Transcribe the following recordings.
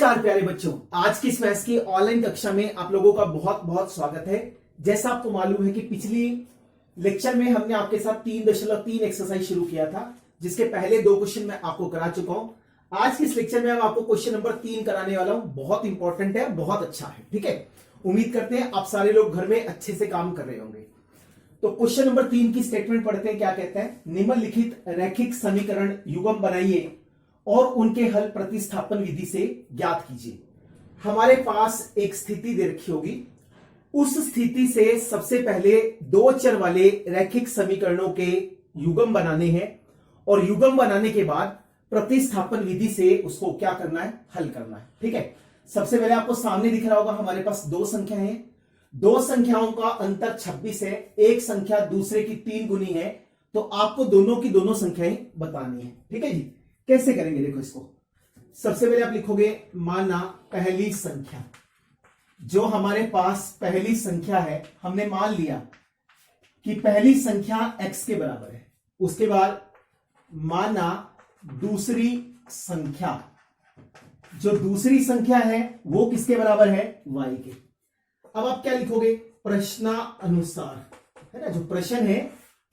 नमस्कार प्यारे बच्चों, आज की इस मैथ्स की ऑनलाइन कक्षा में आप लोगों का बहुत बहुत स्वागत है। जैसा आपको मालूम है कि पिछली लेक्चर में हमने आपके साथ 3.3 एक्सरसाइज शुरू किया था, जिसके पहले 2 क्वेश्चन मैं आपको करा चुका हूं। आज की इस लेक्चर में हम आपको क्वेश्चन नंबर 3 कराने वाला हूं। बहुत इंपॉर्टेंट है, बहुत अच्छा है। ठीक है, उम्मीद करते हैं आप सारे लोग घर में अच्छे से काम कर रहे होंगे। तो क्वेश्चन नंबर 3 की स्टेटमेंट पढ़ते हैं। क्या कहते हैं? निम्नलिखित रैखिक समीकरण युग्म बनाइए और उनके हल प्रतिस्थापन विधि से ज्ञात कीजिए। हमारे पास एक स्थिति दे रखी होगी, उस स्थिति से सबसे पहले 2 चर वाले रैखिक समीकरणों के युग्म बनाने हैं और युग्म बनाने के बाद प्रतिस्थापन विधि से उसको क्या करना है? हल करना है। ठीक है, सबसे पहले आपको सामने दिख रहा होगा हमारे पास 2 संख्या है। 2 संख्याओं का अंतर 26 है। एक संख्या दूसरे की 3 गुनी है, तो आपको दोनों की दोनों संख्याएं बतानी है। ठीक है जी, कैसे करेंगे? देखो, इसको सबसे पहले आप लिखोगे, माना पहली संख्या, जो हमारे पास पहली संख्या है, हमने मान लिया कि पहली संख्या x के बराबर है। उसके बाद माना दूसरी संख्या, जो दूसरी संख्या है वो किसके बराबर है? y के। अब आप क्या लिखोगे? प्रश्नानुसार, है ना। जो प्रश्न है,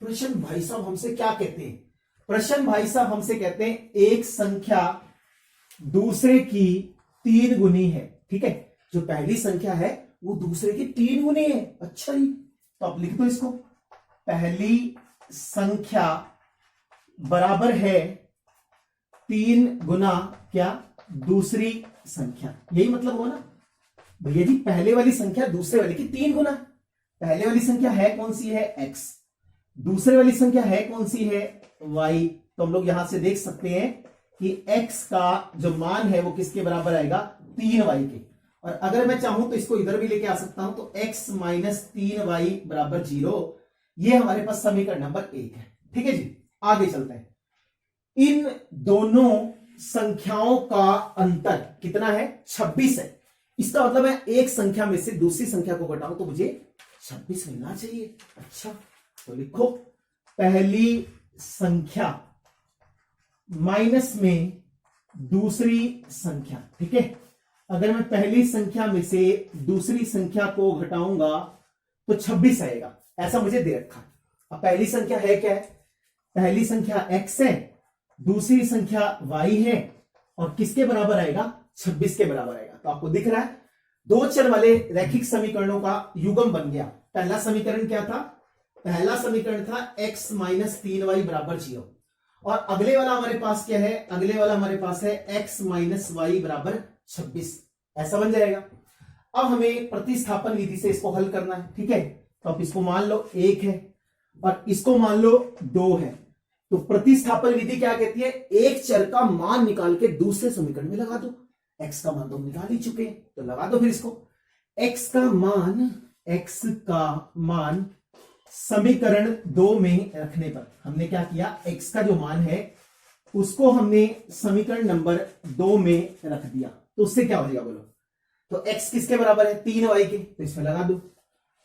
प्रश्न भाई साहब हमसे क्या कहते हैं? प्रश्न भाई साहब हमसे कहते हैं एक संख्या दूसरे की 3 गुनी है। ठीक है, जो पहली संख्या है वो दूसरे की 3 गुनी है। अच्छा जी, तो आप लिख दो इसको, पहली संख्या बराबर है 3 गुना क्या? दूसरी संख्या। यही मतलब हुआ ना भैया जी, पहले वाली संख्या दूसरे वाले की 3 गुना। पहले वाली संख्या है कौन सी? है x। दूसरे वाली संख्या है कौन सी? है y। तो हम लोग यहां से देख सकते हैं कि x का जो मान है वो किसके बराबर आएगा? 3y के। और अगर मैं चाहूं तो इसको इधर भी लेके आ सकता हूं, तो x माइनस 3y बराबर 0। ये हमारे पास समीकरण नंबर 1 है। ठीक है जी, आगे चलते हैं। इन दोनों संख्याओं का अंतर कितना है? 26 है। इसका मतलब है एक संख्या में से दूसरी संख्या को घटाऊं तो मुझे 26 मिलना चाहिए। अच्छा, तो लिखो पहली संख्या माइनस में दूसरी संख्या। ठीक है, अगर मैं पहली संख्या में से दूसरी संख्या को घटाऊंगा तो 26 आएगा, ऐसा मुझे दे रखा है। अब पहली संख्या है क्या है? पहली संख्या x है, दूसरी संख्या y है, और किसके बराबर आएगा? 26 के बराबर आएगा। तो आपको दिख रहा है 2 चर वाले रैखिक समीकरणों का युग्म बन गया। पहला समीकरण क्या था? पहला समीकरण था x माइनस 3y बराबर 0। और अगले वाला हमारे पास क्या है? अगले वाला हमारे पास है x माइनस y बराबर 26। ऐसा बन जाएगा। अब हमें प्रतिस्थापन विधि से इसको हल करना है। ठीक है, तो आप इसको मान लो 1 है और इसको मान लो 2 है। तो प्रतिस्थापन विधि क्या कहती है? एक चर का मान निकाल के दूसरे समीकरण में लगा दो। x का मान तो निकाल ही चुके हैं, तो लगा दो फिर इसको। x का मान समीकरण 2 में रखने पर हमने क्या किया? x का जो मान है उसको हमने समीकरण नंबर 2 में रख दिया। तो उससे क्या हो जाएगा बोलो? तो x किसके बराबर है? 3y के। तो इसमें लगा दो।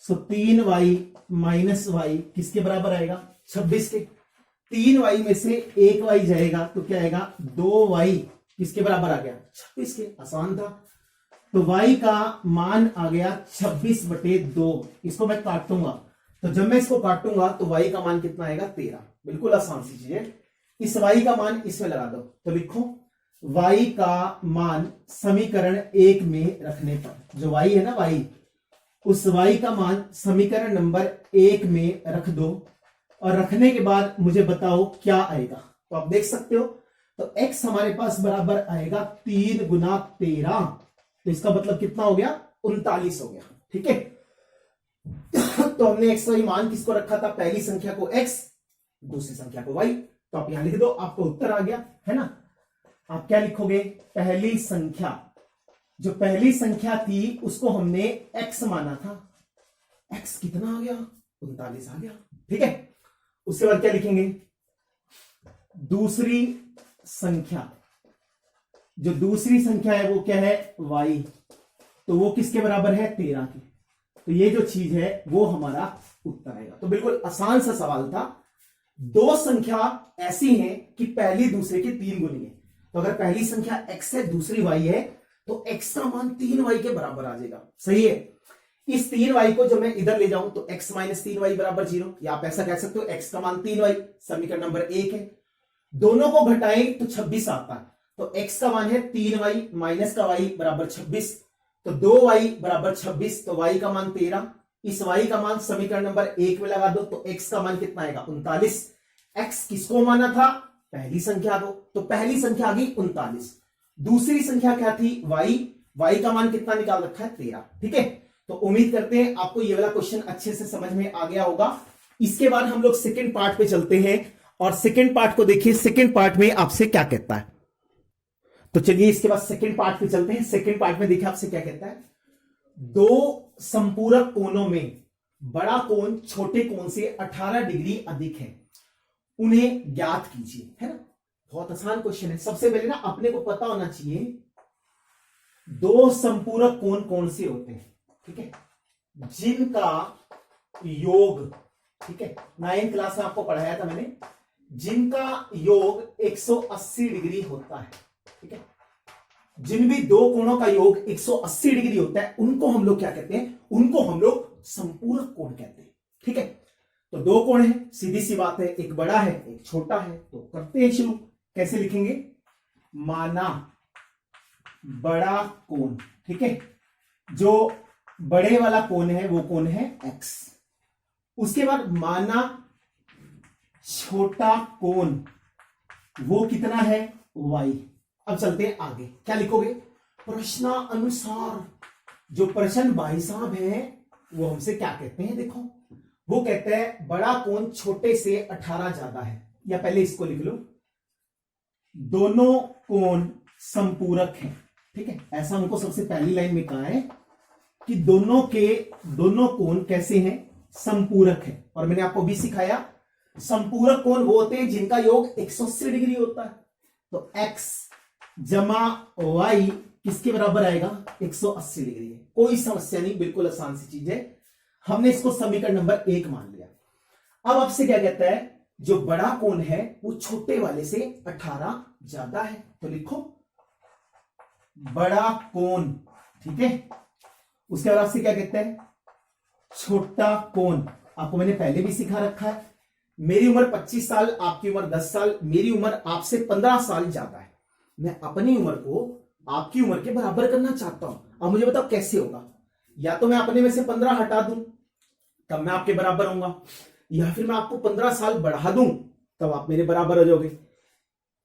सो 3y माइनस y किसके बराबर आएगा? 26 के। 3y में से 1y जाएगा तो क्या आएगा? 2y किसके बराबर आ गया? 26 के। आसान था। तो y का मान आ गया 26/2। इसको मैं काटूंगा, तो जब मैं इसको काटूंगा तो y का मान कितना आएगा? 13। बिल्कुल आसान सी चीज है। इस y का मान इसमें लगा दो, तो लिखो y का मान समीकरण 1 में रखने पर, जो y है ना y, उस y का मान समीकरण नंबर 1 में रख दो। और रखने के बाद मुझे बताओ क्या आएगा। तो आप देख सकते हो, तो x हमारे पास बराबर आएगा 3 गुना 13। तो इसका मतलब कितना हो गया? 39 हो गया। ठीक है, तो हमने x y मान किसको रखा था? पहली संख्या को x, दूसरी संख्या को y। तो आप यहां लिख दो, आपको उत्तर आ गया, है ना। आप क्या लिखोगे? पहली संख्या, जो पहली संख्या थी उसको हमने x माना था। x कितना आ गया? 39 आ गया। ठीक है, उसके बाद क्या लिखेंगे? दूसरी संख्या, जो दूसरी संख्या है वो क्या है? y। तो वो किसके बराबर है? 13 के। तो ये जो चीज है वो हमारा उत्तर आएगा। तो बिल्कुल आसान सा सवाल था। 2 संख्या ऐसी हैं कि पहली दूसरे की 3 गुनी है। तो अगर पहली संख्या x है, दूसरी y है, तो x का मान 3y के बराबर आ जाएगा। सही है। इस 3y को जब मैं इधर ले जाऊं तो x माइनस 3y बराबर 0, या आप ऐसा कह सकते हो x का मान 3y, समीकरण नंबर 1 है। दोनों को घटाएं तो 26 आता है, तो x का मान है 3y माइनस का y बराबर 26, तो 2y बराबर 26, तो y का मान 13। इस y का मान समीकरण नंबर 1 में लगा दो, तो x का मान कितना आएगा 39। x किसको माना था, पहली संख्या को, तो पहली संख्या आ गई 39। दूसरी संख्या क्या थी, y का मान कितना निकाल रखा है 13। ठीक है, तो उम्मीद करते हैं आपको ये वाला क्वेश्चन अच्छे से समझ में आ गया होगा। इसके बाद हम लोग सेकंड पार्ट पे चलते हैं और सेकंड पार्ट को देखिए। सेकंड पार्ट में आपसे क्या कहता है, तो चलिए इसके बाद सेकंड पार्ट पे चलते हैं। सेकंड पार्ट में देखिए आपसे क्या कहता है, दो संपूरक कोणों में बड़ा कोण छोटे कोण से 18 डिग्री अधिक है, उन्हें ज्ञात कीजिए। है ना, बहुत आसान क्वेश्चन है। सबसे पहले ना अपने को पता होना चाहिए दो संपूरक कोण कौन से होते हैं। ठीक है, जिनका योग, ठीक है 9th क्लास में आपको पढ़ाया था मैंने, जिनका योग 180 डिग्री होता है। ठीक है, जिन भी दो कोणों का योग 180 डिग्री होता है उनको हम लोग क्या कहते हैं, उनको हम लोग संपूरक कोण कहते हैं। ठीक है, तो दो कोण है, सीधी सी बात है, एक बड़ा है एक छोटा है। तो करते हैं शुरू। कैसे लिखेंगे, माना बड़ा कोण। ठीक है, जो बड़े वाला कोण है वो कोण है x। उसके बाद माना छोटा कोण, वो कितना है y। अब चलते हैं आगे, क्या लिखोगे, प्रश्नानुसार। जो प्रश्न भाई साहब है वो हमसे क्या कहते हैं, देखो वो कहते हैं बड़ा कोण छोटे से 18 ज्यादा है, या पहले इसको लिख लो, दोनों कोण संपूरक हैं। ठीक है, ऐसा हमको सबसे पहली लाइन में कहा है कि दोनों कोण कैसे हैं, संपूरक है। और मैंने आपको भी सिखाया संपूरक कोण वो होते हैं जिनका योग 180 डिग्री होता है। तो x जमा y किसके बराबर आएगा, 180 डिग्री है। कोई समस्या नहीं, बिल्कुल आसान सी चीज है। हमने इसको समीकरण नंबर 1 मान लिया। अब आपसे क्या कहता है, जो बड़ा कोण है वो छोटे वाले से 18 ज्यादा है, तो लिखो बड़ा कोण। ठीक है, उसके बाद आपसे क्या कहता है, छोटा कोण। आपको मैंने पहले भी सिखा रखा है, मेरी उम्र 25 साल, आपकी उम्र 10 साल, मेरी उम्र आपसे 15 साल ज्यादा है। मैं अपनी उम्र को आपकी उम्र के बराबर करना चाहता हूं। अब मुझे बताओ कैसे होगा, या तो मैं अपने में से 15 हटा दूं तब मैं आपके बराबर होऊंगा, या फिर मैं आपको 15 साल बढ़ा दूं तब आप मेरे बराबर हो जाओगे।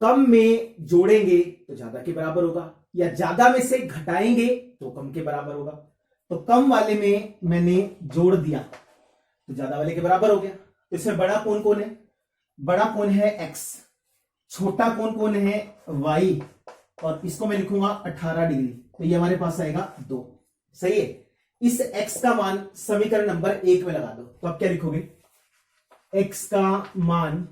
कम में जोड़ेंगे तो ज्यादा के बराबर होगा, या ज्यादा में से घटाएंगे तो कम के बराबर होगा। तो कम वाले में मैंने जोड़ दिया तो ज्यादा वाले के बराबर हो गया। तो इसमें बड़ा कोण कौन है, बड़ा कोण है x, छोटा कोण कौन है y, और इसको मैं लिखूंगा 18 डिग्री, तो ये हमारे पास आएगा 2। सही है, इस x का मान समीकरण नंबर 1 में लगा दो। तो आप क्या लिखोगे, x का मान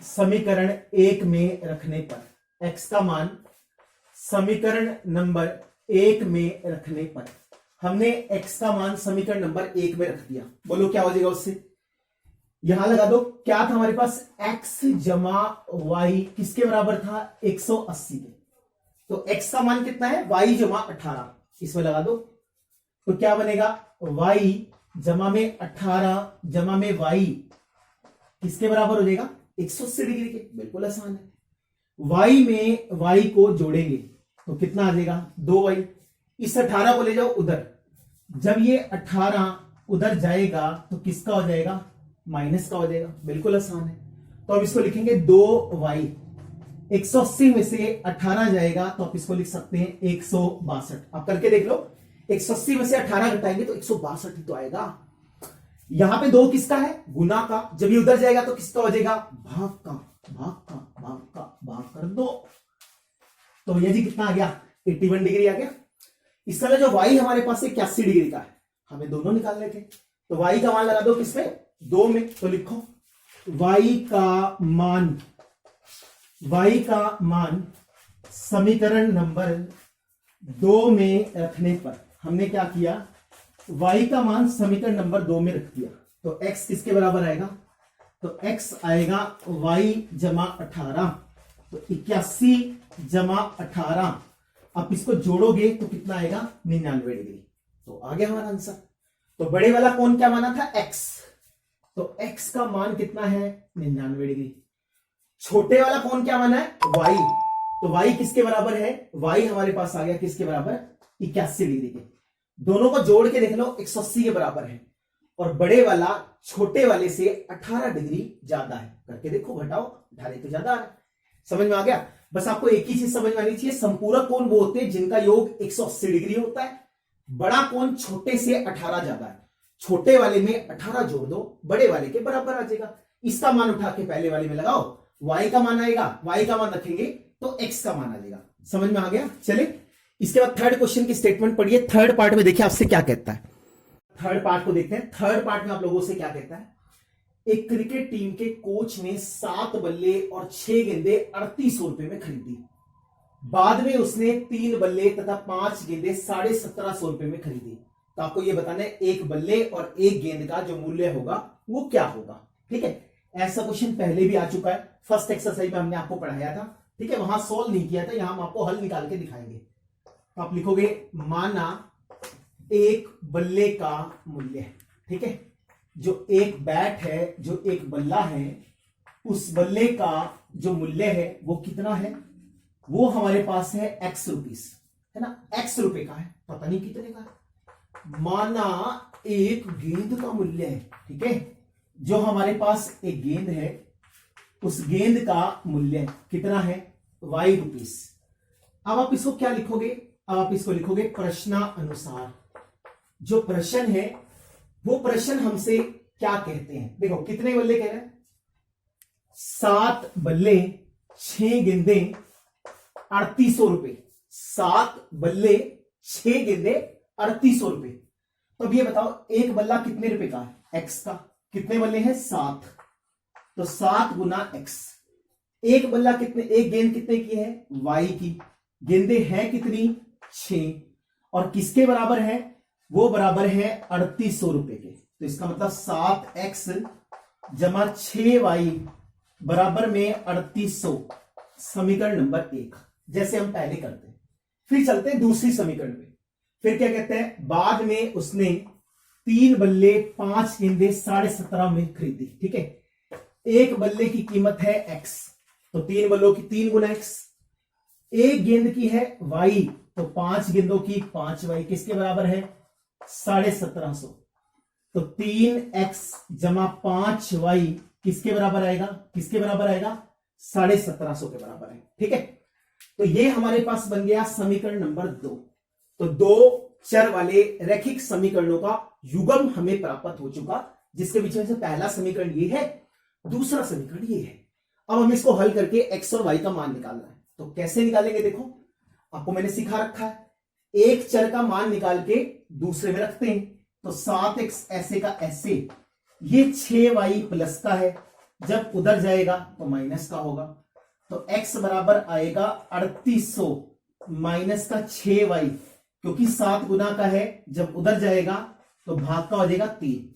समीकरण 1 में रखने पर, x का मान समीकरण नंबर 1 में रखने पर, हमने x का मान समीकरण नंबर 1 में रख दिया। बोलो क्या हो जाएगा उससे, यहां लगा दो। क्या था हमारे पास, x जमा y किसके बराबर था, 180 के। तो x का मान कितना है, y जमा 18, इसमें लगा दो। तो क्या बनेगा, y जमा में 18 जमा में y किसके बराबर हो जाएगा, 180 डिग्री के। बिल्कुल आसान है। y में y को जोड़ेंगे तो कितना आ जाएगा, 2y। इस 18 को ले जाओ उधर, जब ये 18 उधर जाएगा तो किसका हो जाएगा, माइनस का हो जाएगा। बिल्कुल आसान है। तो अब इसको लिखेंगे 2y, 180 में से 18 जाएगा तो आप इसको लिख सकते हैं 162। आप करके देख लो, 180 में से 18 घटाएंगे तो 162 ही तो आएगा। यहां पे 2 किसका है, गुना का। जब ये उधर जाएगा तो किसका हो जाएगा, भाग का। भाग कर दो, तो ये जी कितना आ गया, 81 डिग्री आ गया। इस तरह जो y हमारे पास 81 डिग्री का है, हमें दोनों निकालने थे। तो y का मान लगा दो किसमें, 2 में। तो लिखो y का मान समीकरण नंबर 2 में रखने पर हमने क्या किया, y का मान समीकरण नंबर 2 में रख दिया। तो x किसके बराबर आएगा, तो x आएगा y जमा 18 तो 81 जमा 18, आप इसको जोड़ोगे तो कितना आएगा 99 डिग्री। तो आ गया हमारा आंसर। तो बड़े वाला कोण क्या माना था x, तो x का मान कितना है 99 डिग्री। छोटे वाला कोण क्या माना है y, तो y किसके बराबर है, y हमारे पास आ गया किसके बराबर 81 डिग्री के। दोनों को जोड़ के देख लो 180 के बराबर है, और बड़े वाला छोटे वाले से 18 डिग्री ज्यादा है। करके देखो, घटाओ, 18 तो ज्यादा है। समझ में आ गया। बस आपको एक ही चीज समझ में आनी चाहिए, संपूरक कोण वो होते हैं जिनका योग 180 डिग्री होता है। बड़ा कोण छोटे से 18 ज्यादा है, छोटे वाले में 18 जोड़ दो, बड़े वाले के बराबर आ जाएगा। इसका मान उठा के पहले वाले में लगाओ, y का मान आएगा, y का मान रखेंगे तो x का मान आ जाएगा। समझ में आ गया। चले इसके बाद थर्ड क्वेश्चन की स्टेटमेंट पढ़िए। थर्ड पार्ट में देखिए आपसे क्या कहता है। थर्ड पार्ट को देखते हैं। थर्ड पार्ट में आप लोगों से क्या कहता है, एक क्रिकेट टीम के कोच ने 7 बल्ले और 6 गेंदें 3800 रुपए में खरीदी। बाद में उसने 3 बल्ले तथा 5 गेंदें 1750 रुपए में खरीदी। तो आपको यह बताना है एक बल्ले और एक गेंद का जो मूल्य होगा वो क्या होगा। ठीक है, ऐसा क्वेश्चन पहले भी आ चुका है, फर्स्ट एक्सरसाइज में हमने आपको पढ़ाया था। ठीक है, वहां सॉल्व नहीं किया था, यहां हम आपको हल निकाल के दिखाएंगे। तो आप लिखोगे माना एक बल्ले का मूल्य, ठीक है, जो एक बैट है, जो एक बल्ला है, उस बल्ले का जो मूल्य है वो कितना है, वो हमारे पास है x रुपीस, है ना, x रुपए का है, पता नहीं कितने का है। माना एक गेंद का मूल्य है, ठीक है, जो हमारे पास एक गेंद है, उस गेंद का मूल्य कितना है y रुपीस। अब आप इसको क्या लिखोगे, अब आप इसको लिखोगे प्रश्नानुसार। जो प्रश्न है वो प्रश्न हमसे क्या कहते हैं, देखो कितने बल्ले कह रहे हैं, 7 बल्ले 6 गेंदे 3800 रुपए। 7 बल्ले 6 गेंदे 3800 रुपए। तो अब ये बताओ एक बल्ला कितने रुपए का है, x का, कितने बल्ले हैं 7, तो 7 गुना x। एक बल्ला कितने, एक गेंद कितने की है y की, गेंदे हैं कितनी 6, और किसके बराबर है, वो बराबर है 3800 रुपए के। तो इसका मतलब 7x जमा 6y बराबर में 3800, समीकरण नंबर 1, जैसे हम पहले करते हैं। फिर चलते हैं दूसरी समीकरण में। फिर क्या कहते हैं, बाद में उसने 3 बल्ले 5 गेंदे 17.5 में खरीदी। ठीक है, एक बल्ले की कीमत है x, तो 3 बल्लों की 3 गुना x। एक गेंद की है y, तो 5 गेंदों की 5y किसके बराबर है 1750। तो 3x जमा 5y किसके बराबर आएगा, किसके बराबर आएगा 1750 के बराबर है। ठीक है, तो ये हमारे पास बन गया समीकरण नंबर 2। तो 2 चर वाले रैखिक समीकरणों का युग्म हमें प्राप्त हो चुका, जिसके बीच में से पहला समीकरण ये है, दूसरा समीकरण ये है। अब हम इसको हल करके x और y का मान निकालना है। तो कैसे निकालेंगे, देखो आपको मैंने सिखा रखा है, एक चर का मान निकाल के दूसरे में रखते हैं। तो 7x ऐसे का ऐसे, ये 6y प्लस का है, जब उधर जाएगा तो माइनस का होगा। तो x बराबर आएगा 3800 माइनस का 6y, क्योंकि 7 गुना का है, जब उधर जाएगा तो भाग का हो जाएगा 3।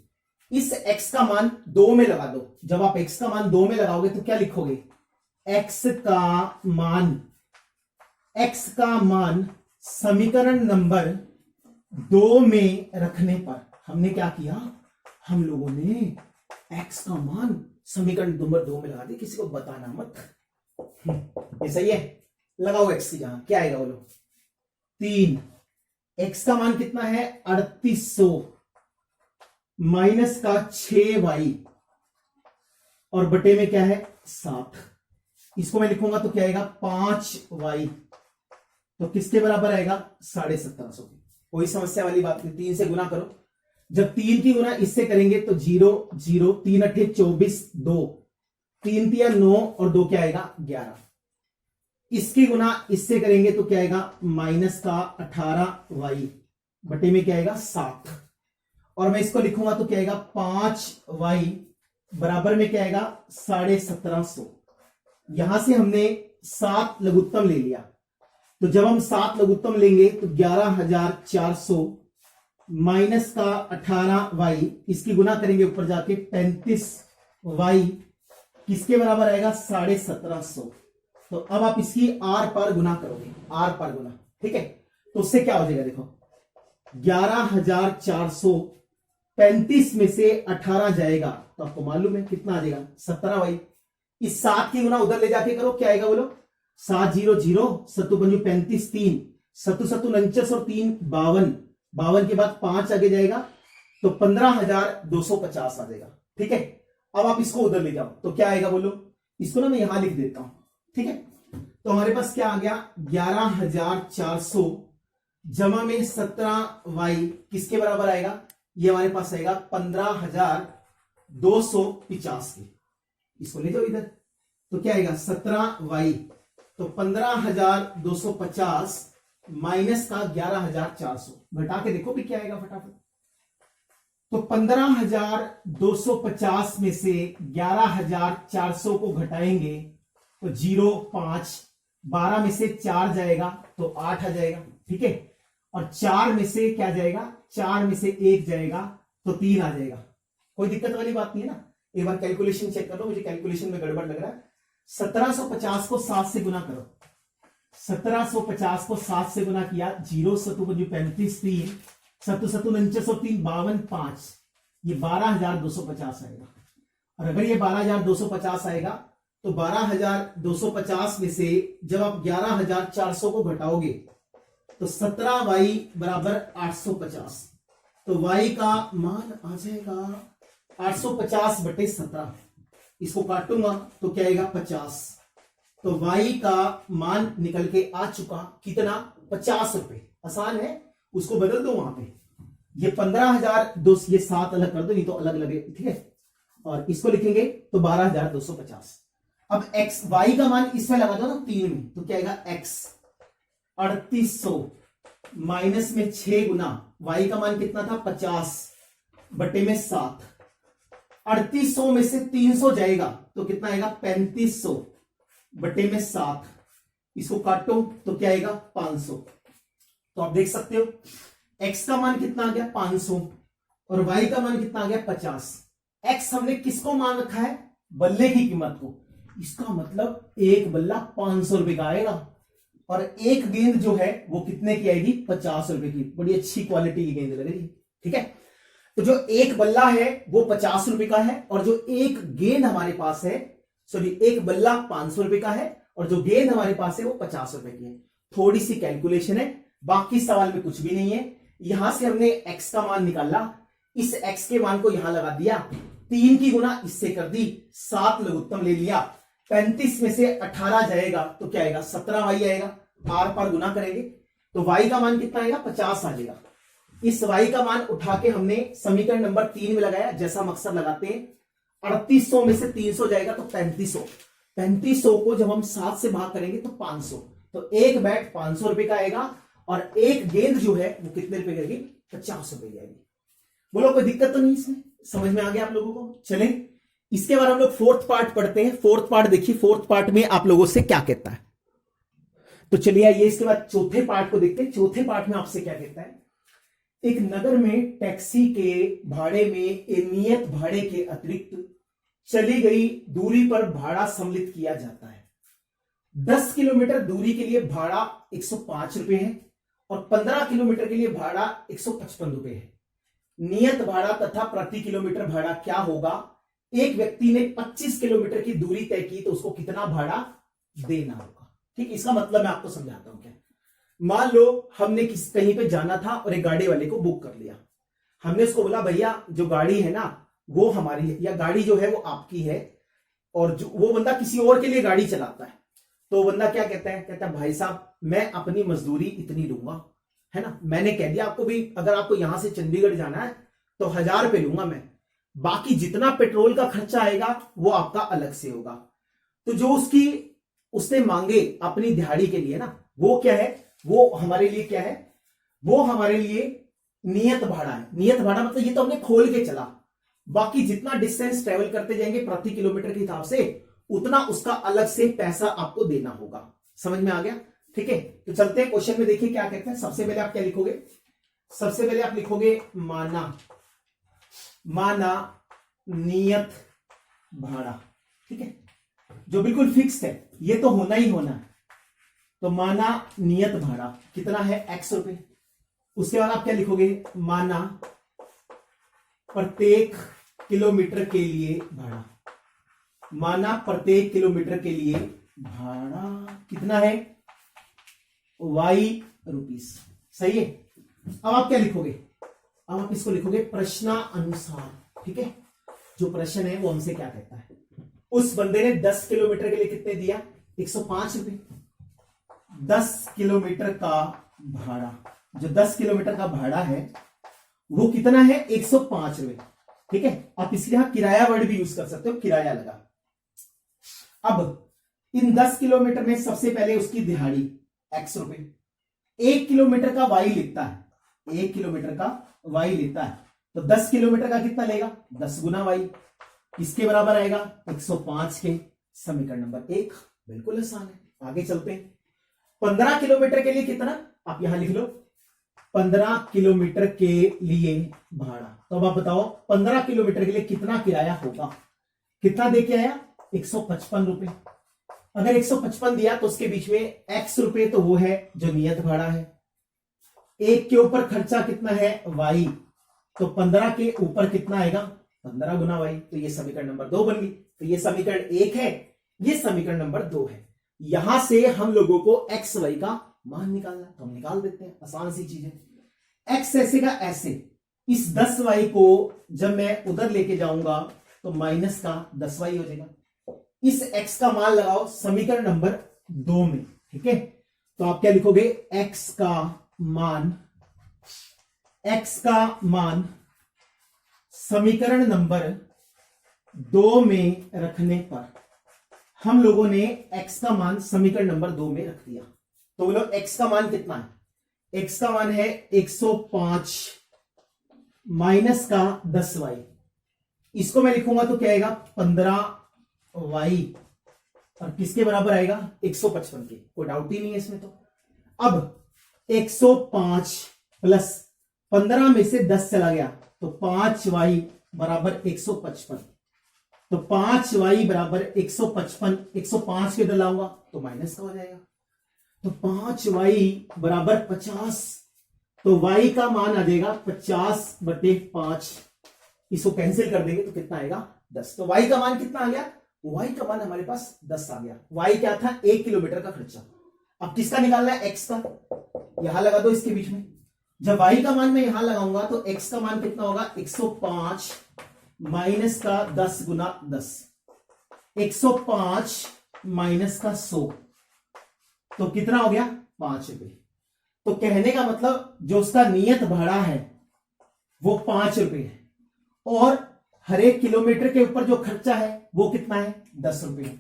इस x का मान 2 में लगा दो। जब आप x का मान 2 में लगाओगे तो क्या लिखोगे, x का मान समीकरण नंबर 2 में रखने पर हमने क्या किया, हम लोगों ने x का मान समीकरण नंबर 2 में लगा दिया। किसी को बताना मत, ये सही है। लगाओ x की जगह, क्या आएगा बोलो 3। x का मान कितना है 3800 माइनस का 6y, और बटे में क्या है 7। इसको मैं लिखूंगा तो क्या आएगा 5y, तो किसके बराबर आएगा 1750 की। कोई समस्या वाली बात नहीं, 3 से गुना करो। जब 3 की गुना इससे करेंगे तो 0 0, 3 अट्ठे 24, 2 3 तिया 9 और 2 क्या आएगा 11। इसकी गुना इससे करेंगे तो क्या आएगा माइनस का 18y, बटे में क्या आएगा 7, और मैं इसको लिखूंगा तो क्या आएगा 5y बराबर में क्या आएगा 1750। यहां से हमने 7 लघुत्तम ले लिया, तो जब हम 7 लघुत्तम लेंगे तो 11400 माइनस का 18y, इसकी गुना करेंगे ऊपर जाके 35y किसके बराबर आएगा 1750। तो अब आप इसकी आर पर गुना करोगे, आर पर गुना, ठीक है। तो उससे क्या हो जाएगा, देखो 11,435 में से 18 जाएगा तो आपको मालूम है कितना आ जाएगा, 17y। इस 7 की गुना उधर ले जाके करो, क्या आएगा बोलो, 7 0 0, 7 पंजू 35, 3 7 7 49 और 3 52, 52 के बाद 5 आगे जाएगा तो 15,250 आ जाएगा, ठीक है। अब आप इसको उधर ले जाओ तो क्या आएगा बोलो, इसको ना मैं यहां लिख देता हूं, ठीक है। तो हमारे पास क्या आ गया, 11,400 जमा में 17y किसके बराबर आएगा, ये हमारे पास आएगा 15,250 के। इसको ले जाओ इधर तो क्या आएगा 17y, तो 15,250 माइनस का 11,400, घटा के देखो भी क्या आएगा फटाफट। तो 15,250 में से 11,400 को घटाएंगे तो 0 5, 12 में से 4 जाएगा तो 8 आ जाएगा, ठीक है। और 4 में से क्या जाएगा, 4 में से 1 जाएगा तो 3 आ जाएगा। कोई दिक्कत वाली बात नहीं है ना। एक बार कैलकुलेशन चेक कर लो, मुझे कैलकुलेशन में गड़बड़ लग रहा है। 1750 को 7 से गुना करो, 1750 को 7 से गुना किया, 0 7 35, 3 7 7 49 और 3 52, 5, ये 12,250 आएगा। और अगर ये 12,250 आएगा तो 12,250 में से जब आप 11,400 को घटाओगे तो 17y बराबर 850, तो y का मान आ जाएगा 850/17। इसको काटूंगा तो क्या आएगा 50, तो y का मान निकल के आ चुका कितना, 50 रुपए। आसान है, उसको बदल दो वहां पे, ये 15,200, ये 7 अलग कर दो, नहीं तो अलग लगे, ठीक है। और इसको लिखेंगे तो 12,250। अब x y का मान इसमें लगा दो ना 3 में, तो क्या आएगा x 3800 माइनस में 6 गुना, y का मान कितना था 50/7, 3800 में से 300 जाएगा तो कितना आएगा 3500/7, इसको काटो तो क्या आएगा 500। तो आप देख सकते हो x का मान कितना आ गया 500 और y का मान कितना आ गया 50। x हमने किसको मान रखा है, बल्ले की कीमत को, इसका मतलब एक बल्ला 500 रुपए का आएगा और एक गेंद जो है वो कितने की आएगी 50 रुपए की। बड़ी अच्छी क्वालिटी की गेंद लगेगी, ठीक है। तो जो एक बल्ला है वो 50 रुपए का है और जो एक गेंद हमारे पास है, सॉरी एक बल्ला 500 रुपए का है और जो गेंद हमारे पास है वो 50 रुपए की है। थोड़ी सी कैलकुलेशन है, बाकी सवाल में कुछ भी नहीं है। यहां से हमने x का मान निकाला, इस x के मान को यहां लगा दिया, 3 की गुना इससे कर दी, 7 लघुत्तम ले लिया, 35 में से 18 जाएगा तो क्या आएगा 17y आएगा। आर पर गुना करेंगे तो y का मान कितना आएगा 50 आ जाएगा। इस y का मान उठा के हमने समीकरण नंबर 3 में लगाया, जैसा हम अक्सर लगाते हैं। 3800 में से 300 जाएगा तो 3500, 3500 को जब हम 7 से भाग करेंगे तो 500, तो एक बैट 500 रुपए का आएगा और एक गेंद जो है वो कितने रुपए करेगी 50 रुपए की आएगी। बोलो कोई दिक्कत तो नहीं, इसमें समझ में आ गया आप लोगों को। चलें इसके बाद हम लोग फोर्थ पार्ट पढ़ते हैं। फोर्थ पार्ट देखिए, फोर्थ पार्ट में आप लोगों से क्या कहता है। तो चलिए आइए इसके बाद चौथे पार्ट को देखते हैं। चौथे पार्ट में आपसे क्या कहता है, एक नगर में टैक्सी के भाड़े में नियत भाड़े के अतिरिक्त चली गई दूरी पर भाड़ा सम्मिलित किया जाता है। 10 किलोमीटर दूरी के लिए भाड़ा 105 रुपए है और 15 किलोमीटर के लिए भाड़ा 155 रुपए है। नियत भाड़ा तथा प्रति किलोमीटर भाड़ा क्या होगा। एक व्यक्ति ने 25 किलोमीटर की दूरी तय की तो उसको कितना भाड़ा देना होगा। ठीक, इसका मतलब मैं आपको समझाता हूं क्या। मान लो हमने कहीं पे जाना था और एक गाड़ी वाले को बुक कर लिया। हमने उसको बोला भैया जो गाड़ी है ना वो हमारी है, या गाड़ी जो है वो आपकी है, और जो वो बंदा किसी और के लिए गाड़ी चलाता है। तो बंदा क्या कहता है, कहता है भाई साहब मैं अपनी मजदूरी इतनी लूंगा, है ना। मैंने कह दिया आपको भी, अगर आपको यहां से चंडीगढ़ जाना है तो 1000 रुपए लूंगा मैं, बाकी जितना पेट्रोल का खर्चा आएगा वो आपका अलग से होगा। तो जो उसने मांगे अपनी दिहाड़ी के लिए ना, वो क्या है, वो हमारे लिए क्या है, वो हमारे लिए नियत भाड़ा है। नियत भाड़ा मतलब ये तो हमने खोल के चला, बाकी जितना डिस्टेंस ट्रेवल करते जाएंगे प्रति किलोमीटर के हिसाब से उतना उसका अलग से पैसा आपको देना होगा। समझ में आ गया, ठीक है। तो चलते हैं क्वेश्चन में, देखिए क्या कहते हैं। सबसे पहले आप क्या लिखोगे, सबसे पहले आप लिखोगे माना नियत भाड़ा, ठीक है। जो बिल्कुल फिक्स्ड है, ये तो होना ही होना है। तो माना नियत भाड़ा कितना है, x रुपए। उसके बाद आप क्या लिखोगे, माना प्रत्येक किलोमीटर के लिए भाड़ा। माना प्रत्येक किलोमीटर के लिए भाड़ा कितना है, y रुपीस। सही है। अब आप क्या लिखोगे, अब आप इसको लिखोगे प्रश्नानुसार। ठीक है, जो प्रश्न है वो हमसे क्या कहता है, उस बंदे ने 10 किलोमीटर के लिए कितने दिया, 105 रुपए। 10 किलोमीटर का भाड़ा, जो 10 किलोमीटर का भाड़ा है वो कितना है, 105 रुपए। ठीक है, आप इसके यहां किराया वर्ड भी यूज कर सकते हो, किराया लगा। अब इन 10 किलोमीटर में सबसे पहले उसकी दिहाड़ी x रुपए, 1 किलोमीटर का y लिखता है, 1 किलोमीटर का y लेता है, तो 10 किलोमीटर का कितना लेगा, 10 गुना y, इसके बराबर आएगा 105 के। समीकरण नंबर 1 बिल्कुल आसान है। आगे चलते हैं। 15 किलोमीटर के लिए कितना, आप यहां लिख लो 15 किलोमीटर के लिए भाड़ा। तो अब आप बताओ 15 किलोमीटर के लिए कितना किराया होगा, कितना दे के आया, 155 रुपए। अगर 155 दिया तो उसके बीच में x रुपए तो वो है जो नियत भाड़ा है, 1 के ऊपर खर्चा कितना है, y, तो 15 के ऊपर कितना आएगा, 15 गुना y। तो ये समीकरण नंबर 2 बन गई। तो ये समीकरण 1 है, ये समीकरण नंबर 2 है। यहां से हम लोगों को x y का मान निकालना, तो हम निकाल देते हैं, आसान सी चीज है। x ऐसे का ऐसे, इस 10y को जब मैं उधर लेके जाऊंगा तो माइनस का 10y हो जाएगा। इस x का मान लगाओ समीकरण नंबर 2 में। ठीक है, तो आप क्या लिखोगे, x का मान समीकरण नंबर 2 में रखने पर, हम लोगों ने x का मान समीकरण नंबर 2 में रख दिया। तो बोलो x का मान कितना है, x का मान है 105 माइनस का 10y। इसको मैं लिखूंगा तो क्या आएगा, 15y, और किसके बराबर आएगा, 155 के। कोई डाउट ही नहीं है इसमें। तो अब 105 प्लस 15 में से 10 चला गया तो 5y बराबर 155। तो 5y बराबर 155, 105 के इधर लाऊंगा तो माइनस का हो जाएगा। तो 5y बराबर 50, तो y का मान आ जाएगा 50/5। इसको कैंसिल कर देंगे तो कितना आएगा, 10। तो y का मान कितना आ गया, y का मान हमारे पास 10 आ गया। y क्या था, 1 किलोमीटर का खर्चा। अब किसका निकालना है, x का। यहां लगा दो इसके बीच में। जब y का मान मैं यहां लगाऊंगा तो x का मान कितना होगा, 105 माइनस का 10 गुना 10, 105 माइनस का 100, तो कितना हो गया, 5 रुपए। तो कहने का मतलब जो उसका नियत भाड़ा है वो 5 रुपए है, और हर एक किलोमीटर के ऊपर जो खर्चा है वो कितना है, 10 रुपए।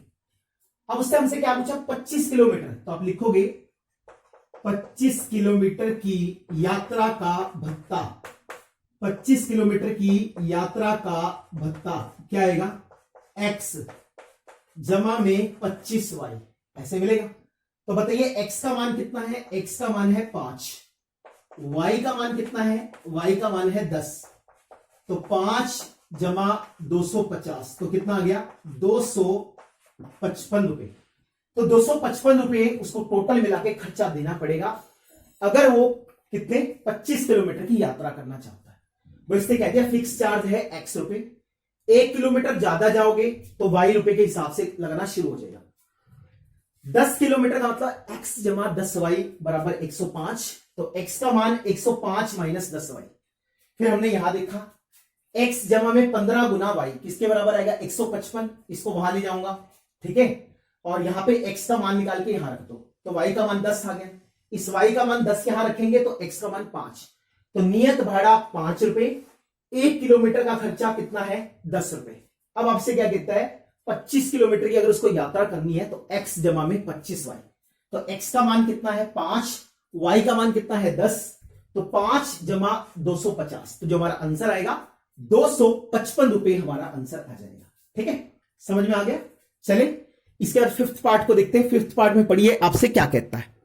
अब उससे हमसे क्या पूछा, 25 किलोमीटर। तो आप लिखोगे 25 किलोमीटर की यात्रा का भत्ता, 25 किलोमीटर की यात्रा का भत्ता क्या आएगा, x जमा में 25y, ऐसे मिलेगा। तो बताइए x का मान कितना है, x का मान है 5, y का मान कितना है, y का मान है 10। तो 5 जमा 250 तो कितना आ गया, 255 रुपए। तो 255 रुपए उसको टोटल मिला के खर्चा देना पड़ेगा अगर वो कितने, 25 किलोमीटर की यात्रा करना चाहता है। वो इससे कहते हैं फिक्स चार्ज है x रुपए। 1 किलोमीटर ज्यादा जाओगे तो y रुपए के हिसाब से लगना शुरू हो जाएगा। 10 किलोमीटर का मतलब x जमा 10y बराबर 105। तो x का मान 105 माइनस 10y। फिर हमने यहां देखा x जमा में 15 गुना y किसके बराबर आएगा, 155। इसको वहां ले जाऊंगा, ठीक है, और यहां पे x का मान निकाल के यहां रख दो तो y का मान 10 आ गया। इस y का मान 10 यहां रखेंगे तो x का मान 5। तो नियत भाड़ा 5 रुपए, 1 किलोमीटर का खर्चा कितना है, 10 रुपए। अब आपसे क्या कहता है, 25 किलोमीटर की अगर उसको यात्रा करनी है तो x जमा में 25y। तो x का मान कितना है 5, y का मान कितना है 10, तो 5 जमा 250, तो जो हमारा आंसर आएगा 255 रुपए हमारा आंसर आ जाएगा। ठीक है, समझ में आ गया। चले इसके बाद फिफ्थ पार्ट को देखते हैं। फिफ्थ पार्ट में पढ़िए आपसे क्या कहता है।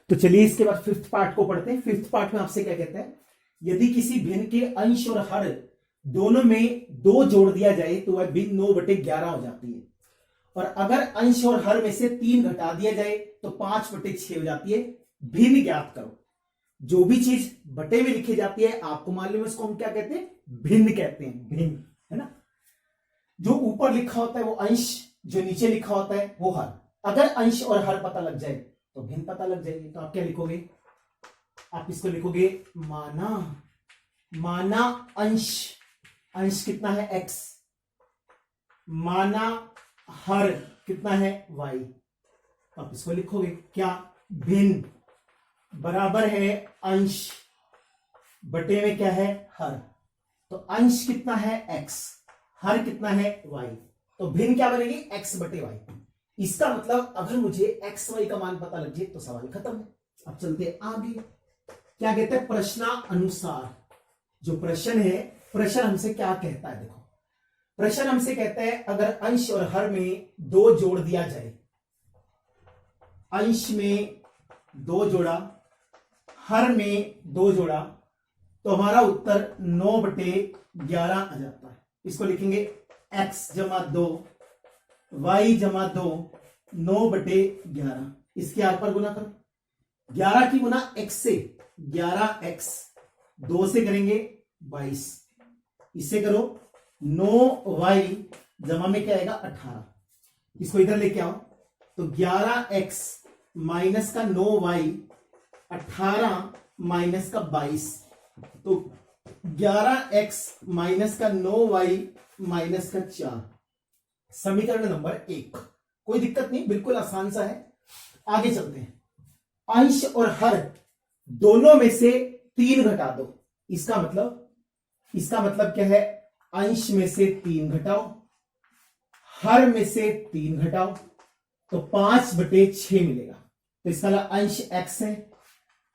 तो चलिए इसके बाद फिफ्थ पार्ट को पढ़ते हैं। फिफ्थ पार्ट में आपसे क्या कहता है, यदि किसी भिन्न के अंश और हर दोनों में 2 जोड़ दिया जाए तो वह भिन्न 9/11 हो जाती है। और अगर अंश और हर में से 3 घटा दिया जाए तो 5/6 हो जाती है। भिन्न ज्ञात करो। जो भी चीज बटे में लिखी जाती है आपको मालूम है उसको हम क्या कहते हैं, भिन्न कहते हैं, भिन्न, है ना। जो ऊपर लिखा होता है वो अंश, जो नीचे लिखा होता है वो हर। अगर अंश और हर पता लग जाए तो भिन्न पता लग जाएगी। तो आप क्या लिखोगे, आप इसको लिखोगे माना अंश, अंश कितना है x, माना हर कितना है y। आप इसको लिखोगे क्या, भिन्न बराबर है अंश बटे में क्या है हर। तो अंश कितना है x, हर कितना है y, तो भिन्न क्या बनेगी x/y। इसका मतलब अगर मुझे x y का मान पता लग जाए तो सवाल खत्म है। अब चलते हैं आगे, क्या कहते हैं प्रश्नानुसार। जो प्रश्न है, प्रश्न हमसे क्या कहता है, देखो प्रश्न हमसे कहता है अगर अंश और हर में 2 जोड़ दिया जाए, अंश में 2 जोड़ा, हर में 2 जोड़ा, तो हमारा उत्तर 9/11 आ जाता है। इसको लिखेंगे x जमा 2 y जमा 2 9/11। इसके आर पर गुना करो, 11 की गुना x से 11x, 2 से करेंगे 22, इससे करो 9y जमा में क्या आएगा 18। इसको इधर लेके आओ तो 11x माइनस का 9y, 18 माइनस का 22, तो 11x माइनस का 9y माइनस का 4, समीकरण नंबर 1। कोई दिक्कत नहीं, बिल्कुल आसान सा है। आगे चलते हैं, अंश और हर दोनों में से 3 घटा दो। इसका मतलब क्या है, अंश में से 3 घटाओ, हर में से 3 घटाओ, तो 5/6 मिलेगा। तो इसका अंश x है,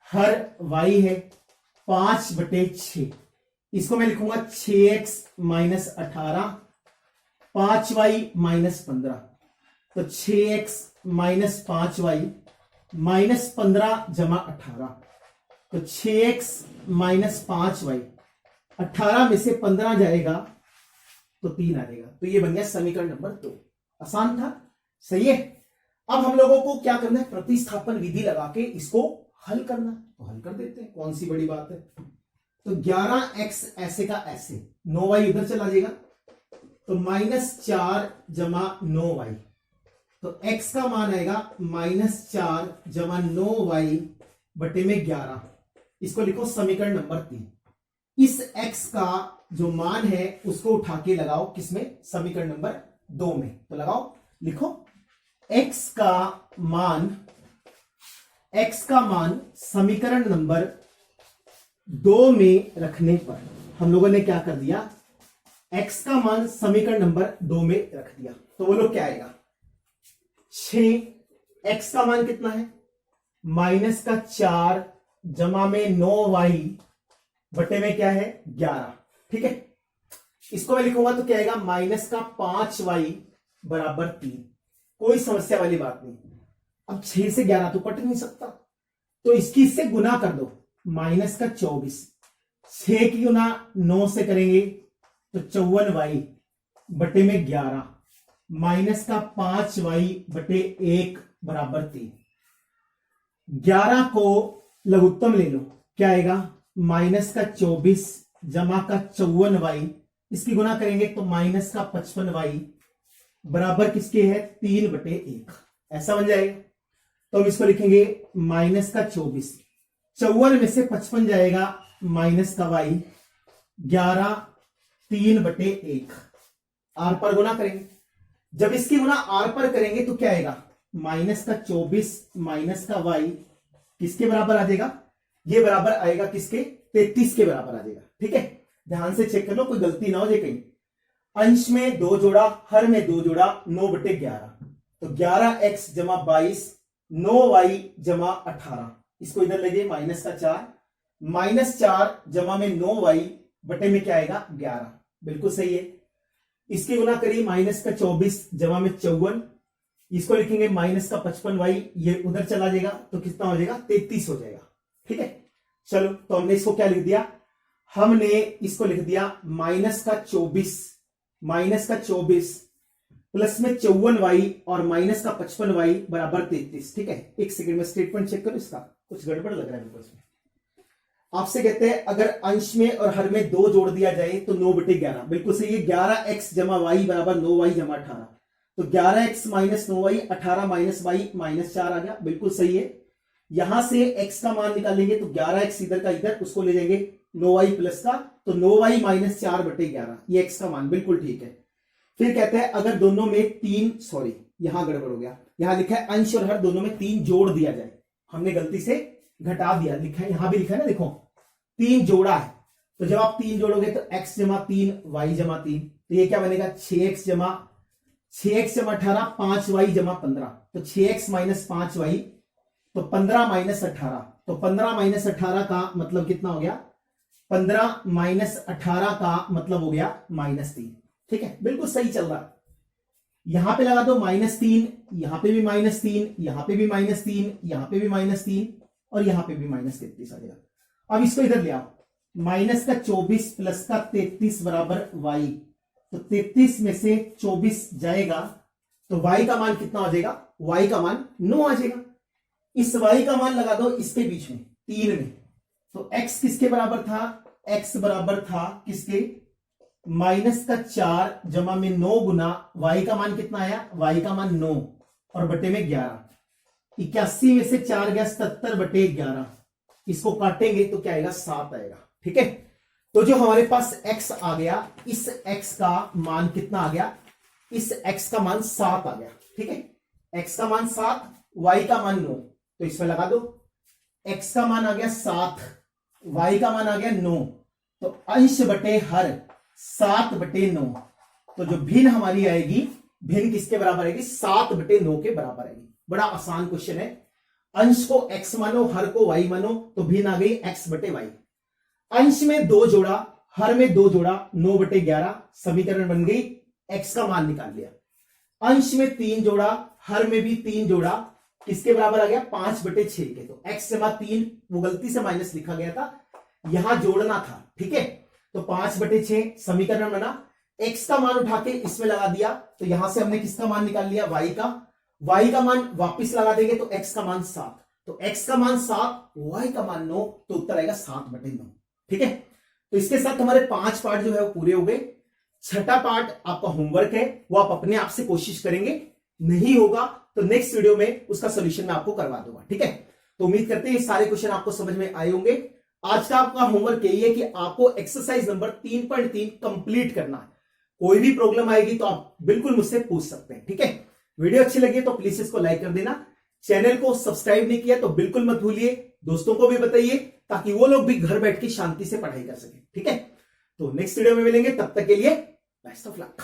हर y है, 5/6। इसको मैं लिखूंगा 6x माइनस 18, 5y माइनस 15, तो 6x माइनस 5y माइनस 15 जमा 18, तो 6x माइनस 5y, 18 में से 15 जाएगा तो 3 आ जाएगा। तो ये बन गया समीकरण नंबर 2। आसान था, सही है। अब हम लोगों को क्या करना है, प्रतिस्थापन विधि लगा के इसको हल करना। तो हल कर देते हैं, कौन सी बड़ी बात है। तो 11x ऐसे का ऐसे, 9y उधर चला जाएगा, तो -4 जमा 9y, तो x का मान आएगा -4 जमा 9y बटे में 11। इसको लिखो समीकरण नंबर 3। इस x का जो मान है उसको उठा के लगाओ किसमें, समीकरण नंबर 2 में। तो लगाओ, लिखो x का मान समीकरण नंबर 2 में रखने पर हम लोगों ने क्या कर दिया, x का मान समीकरण नंबर 2 में रख दिया। तो बोलो क्या आएगा, 6, x का मान कितना है -4 जमा में 9y बटे में क्या है 11। ठीक है, इसको मैं लिखूंगा तो क्या आएगा -5y बराबर 3। कोई समस्या वाली बात नहीं। अब 6 से 11 तो कट नहीं सकता, तो इससे गुना कर दो, -24, 6 की गुना 9 से करेंगे तो 54y बटे में 11 -5y बटे 1 बराबर 3। 11 को लघुत्तम ले लो, क्या आएगा -24 जमा का 54y, इसकी गुना करेंगे तो -55y बराबर किसके है 3/1। ऐसा बन जाएगा। तो हम इसको लिखेंगे -24, 54 में से 55 जाएगा -y, 11 3/1, आर पर गुना करेंगे। जब इसकी गुना आर पर करेंगे तो क्या आएगा -24 -y किसके बराबर आ जाएगा, ये बराबर आएगा किसके 33 के बराबर आ जाएगा। ठीक है, ध्यान से चेक कर लो, कोई गलती ना हो जाए कहीं। अंश में 2 जोड़ा, हर में 2 जोड़ा, 9/11, तो 11x जमा 22, 9y जमा 18, इसको इधर ले जाइए -4 जमा में 9y बटे में क्या आएगा 11। बिल्कुल सही है। इसकी गुना करिए -24 जमा में 54, इसको लिखेंगे -55y, ये उधर चला जाएगा तो कितना हो जाएगा 33 हो जाएगा। ठीक है, चलो तो हमने इसको क्या लिख दिया, हमने इसको लिख दिया माइनस का 24 प्लस में 54y और माइनस का 55y बराबर 33। ठीक है, एक सेकंड में स्टेटमेंट चेक करो, इसका कुछ गड़बड़ लग रहा है मेरे को इसमें। आपसे कहते हैं अगर अंश में और हर में 2 जोड़ दिया जाए तो 9/11, बिल्कुल सही है। 11x जमा y बराबर 9y जमा 18, तो 11x minus 9y 18 minus y minus 4 आ गया, बिल्कुल सही है। यहां से x का मान निकालेंगे तो 11x इधर का इधर, उसको ले जाएंगे 9y प्लस का, तो 9y माइनस 4/11, ये x का मान, बिल्कुल ठीक है। फिर कहते हैं अगर दोनों में 3, सॉरी यहां गड़बड़ हो गया, यहां लिखा है अंश और हर दोनों में 3 जोड़ दिया जाए, हमने गलती से घटा दिया, लिखा है यहां भी लिखा है ना, देखो 3 जोड़ा है, तो जब आप 3 जोड़ोगे तो x जमा 3 y जमा 3, तो ये क्या बनेगा 6x जमा 18 5y जमा 15, तो 6x माइनस 5y, तो 15 माइनस 18, तो 15 माइनस 18 का मतलब कितना हो गया, 15 माइनस 18 का मतलब हो गया -3। ठीक है, बिल्कुल सही चल रहा है। यहां पे लगा दो -3, यहां पे भी -3, यहां पे भी -3, यहां पे भी -3 और यहां पे भी -33 आ जाएगा। अब इसको इधर ले आओ, माइनस का 24 प्लस का 33 बराबर y, तो 33 में से 24 जाएगा तो y का मान कितना आ जाएगा, y का मान 9 आ जाएगा। इस y का मान लगा दो इसके बीच में 3 में, तो x किसके बराबर था, x बराबर था किसके, माइनस का 4 जमा में 9 गुना y का मान कितना आया, y का मान 9 और बटे में 11, 81 में से 4 गया 77/11, इसको काटेंगे तो क्या आएगा 7 आएगा। ठीक है, तो जो हमारे पास x आ गया, इस x का मान कितना आ गया, इस x का मान 7 आ गया। ठीक है, x का मान 7, y का मान 9, तो इसमें लगा दो, x का मान आ गया 7, y का मान आ गया 9, तो अंश बटे हर 7/9, तो जो भिन्न हमारी आएगी, भिन्न किसके बराबर आएगी, 7/9 के बराबर आएगी। बड़ा आसान क्वेश्चन है, अंश को x मानो, हर को y मानो, तो भिन्न आ गई x/y। अंश में 2 जोड़ा, हर में 2 जोड़ा, 9/11, समीकरण बन गई, x का मान निकाल लिया। अंश में 3 जोड़ा, हर में भी 3 जोड़ा, किसके बराबर आ गया, 5/6 के, तो x जमा 3, वो गलती से माइनस लिखा गया था, यहां जोड़ना था। ठीक है, तो 5/6 समीकरण बना, x का मान उठा के इसमें लगा दिया, तो यहां से हमने किसका मान निकाल लिया, y का मान वापिस लगा देंगे तो x का मान 7, तो x का मान 7, y का मान 9, तो उत्तर आएगा 7/9। ठीक है, तो इसके साथ हमारे 5 पार्ट जो है वो पूरे हो गए। छठा पार्ट आपका होमवर्क है, वो आप अपने आप से कोशिश करेंगे, नहीं होगा तो नेक्स्ट वीडियो में उसका सोल्यूशन मैं आपको करवा दूंगा। ठीक है, तो उम्मीद करते हैं ये सारे क्वेश्चन आपको समझ में आए होंगे। आज का आपका होमवर्क यही है कि आपको एक्सरसाइज नंबर 3.3 कंप्लीट करना है। कोई भी प्रॉब्लम आएगी तो आप बिल्कुल मुझसे पूछ सकते हैं। ठीक है, वीडियो अच्छी लगी तो प्लीज इसको लाइक कर देना, चैनल को सब्सक्राइब नहीं किया तो बिल्कुल मत भूलिए, दोस्तों को भी बताइए ताकि वो लोग भी घर बैठ के शांति से पढ़ाई कर सके। ठीक है, तो नेक्स्ट वीडियो में मिलेंगे, तब तक के लिए बेस्ट ऑफ लक।